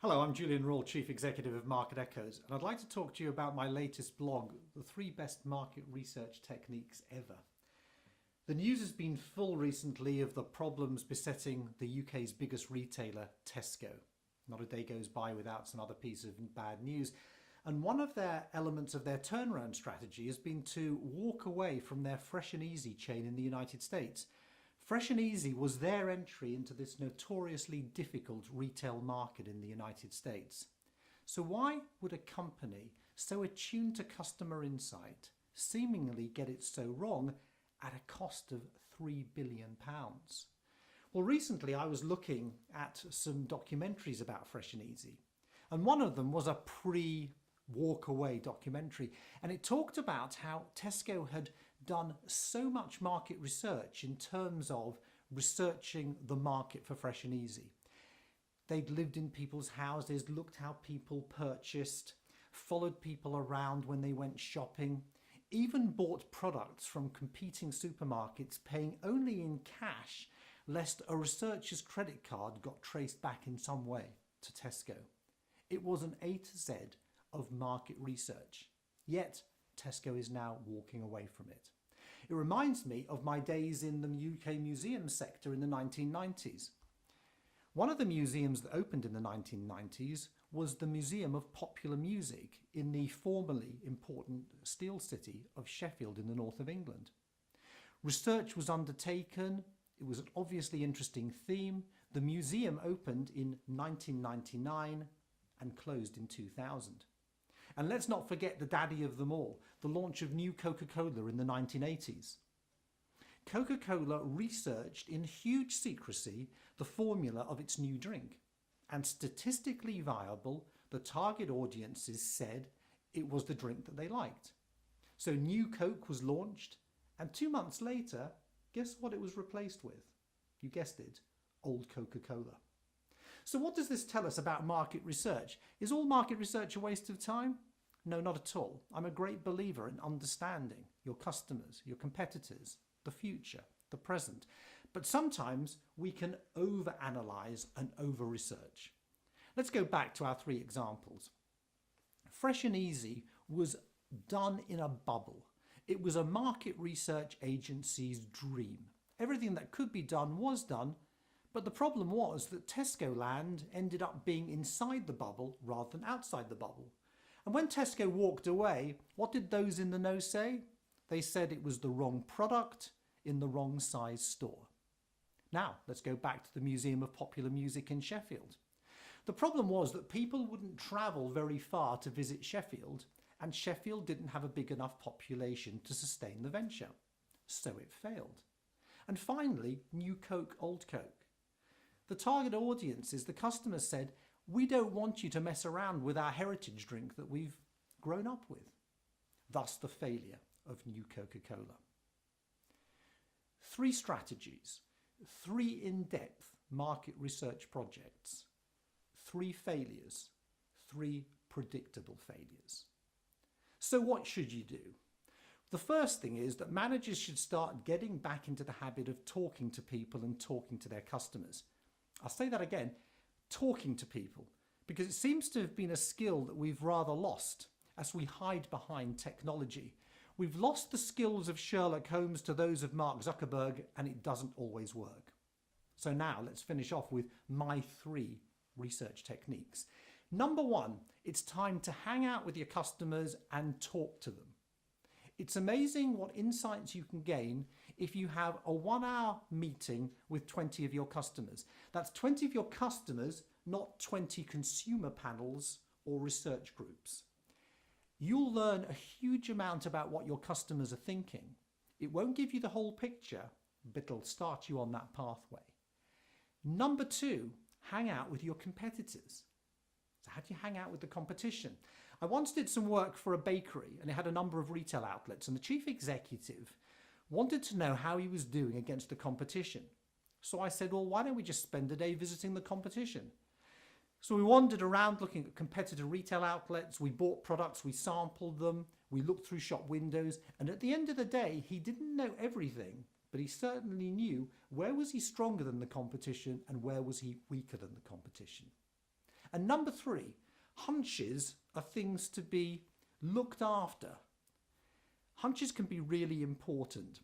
Hello, I'm Julian Rawle, Chief Executive of Market Echoes, and I'd like to talk to you about my latest blog, The 3 Best Market Research Techniques Ever. The news has been full recently of the problems besetting the UK's biggest retailer, Tesco. Not a day goes by without some other piece of bad news. And one of their elements of their turnaround strategy has been to walk away from their Fresh and Easy chain in the United States. Fresh and Easy was their entry into this notoriously difficult retail market in the United States. So why would a company so attuned to customer insight seemingly get it so wrong at a cost of £3 billion? Well, recently I was looking at some documentaries about Fresh and Easy, and one of them was a walk away documentary, and it talked about how Tesco had done so much market research in terms of researching the market for Fresh and Easy. They'd lived in people's houses, looked how people purchased, followed people around when they went shopping, even bought products from competing supermarkets, paying only in cash lest a researcher's credit card got traced back in some way to Tesco. It was an A to Z of market research, yet Tesco is now walking away from it. It reminds me of my days in the UK museum sector in the 1990s. One of the museums that opened in the 1990s was the Museum of Popular Music in the formerly important steel city of Sheffield in the north of England. Research was undertaken. It was an obviously interesting theme. The museum opened in 1999 and closed in 2000. And let's not forget the daddy of them all, the launch of New Coca-Cola in the 1980s. Coca-Cola researched in huge secrecy the formula of its new drink, and statistically viable, the target audiences said it was the drink that they liked. So New Coke was launched, and 2 months later, guess what it was replaced with? You guessed it, Old Coca-Cola. So what does this tell us about market research? Is all market research a waste of time? No, not at all. I'm a great believer in understanding your customers, your competitors, the future, the present. But sometimes we can overanalyze and over-research. Let's go back to our 3 examples. Fresh and Easy was done in a bubble. It was a market research agency's dream. Everything that could be done was done, but the problem was that Tesco Land ended up being inside the bubble rather than outside the bubble. And when Tesco walked away, what did those in the know say? They said it was the wrong product in the wrong size store. Now, let's go back to the Museum of Popular Music in Sheffield. The problem was that people wouldn't travel very far to visit Sheffield, and Sheffield didn't have a big enough population to sustain the venture. So it failed. And finally, New Coke, Old Coke. The target audiences, the customers said, we don't want you to mess around with our heritage drink that we've grown up with. Thus the failure of New Coca-Cola. 3 strategies, 3 in-depth market research projects, 3 failures, 3 predictable failures. So what should you do? The first thing is that managers should start getting back into the habit of talking to people and talking to their customers. I'll say that again, talking to people, because it seems to have been a skill that we've rather lost as we hide behind technology. We've lost the skills of Sherlock Holmes to those of Mark Zuckerberg, and it doesn't always work. So now let's finish off with my 3 research techniques. Number 1, it's time to hang out with your customers and talk to them. It's amazing what insights you can gain if you have a 1-hour meeting with 20 of your customers. That's 20 of your customers, not 20 consumer panels or research groups. You'll learn a huge amount about what your customers are thinking. It won't give you the whole picture, but it'll start you on that pathway. Number 2, hang out with your competitors. So how do you hang out with the competition? I once did some work for a bakery, and it had a number of retail outlets, and the chief executive wanted to know how he was doing against the competition. So I said, well, why don't we just spend a day visiting the competition? So we wandered around looking at competitor retail outlets, we bought products, we sampled them, we looked through shop windows, and at the end of the day, he didn't know everything, but he certainly knew where was he stronger than the competition and where was he weaker than the competition. And number three, hunches are things to be looked after. Hunches can be really important.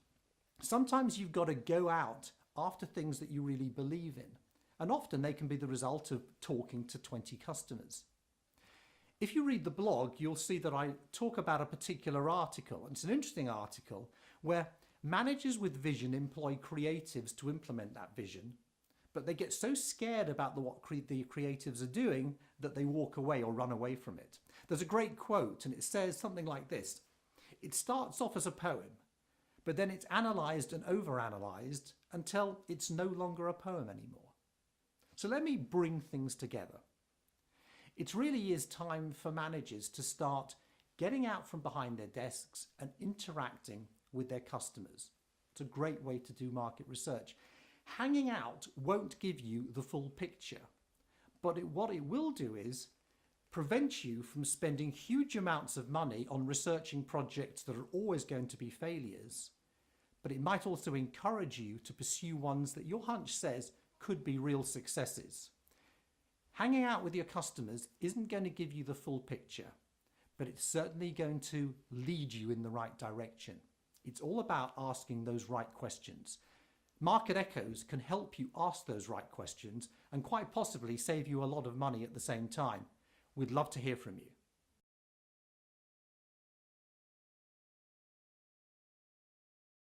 Sometimes you've got to go out after things that you really believe in, and often they can be the result of talking to 20 customers. If you read the blog, you'll see that I talk about a particular article, and it's an interesting article where managers with vision employ creatives to implement that vision, but they get so scared about what the creatives are doing that they walk away or run away from it. There's a great quote, and it says something like this: "It starts off as a poem, but then it's analysed and overanalyzed until it's no longer a poem anymore." So let me bring things together. It really is time for managers to start getting out from behind their desks and interacting with their customers. It's a great way to do market research. Hanging out won't give you the full picture, but what it will do is prevent you from spending huge amounts of money on researching projects that are always going to be failures, but it might also encourage you to pursue ones that your hunch says could be real successes. Hanging out with your customers isn't going to give you the full picture, but it's certainly going to lead you in the right direction. It's all about asking those right questions. Market Echoes can help you ask those right questions and quite possibly save you a lot of money at the same time. We'd love to hear from you.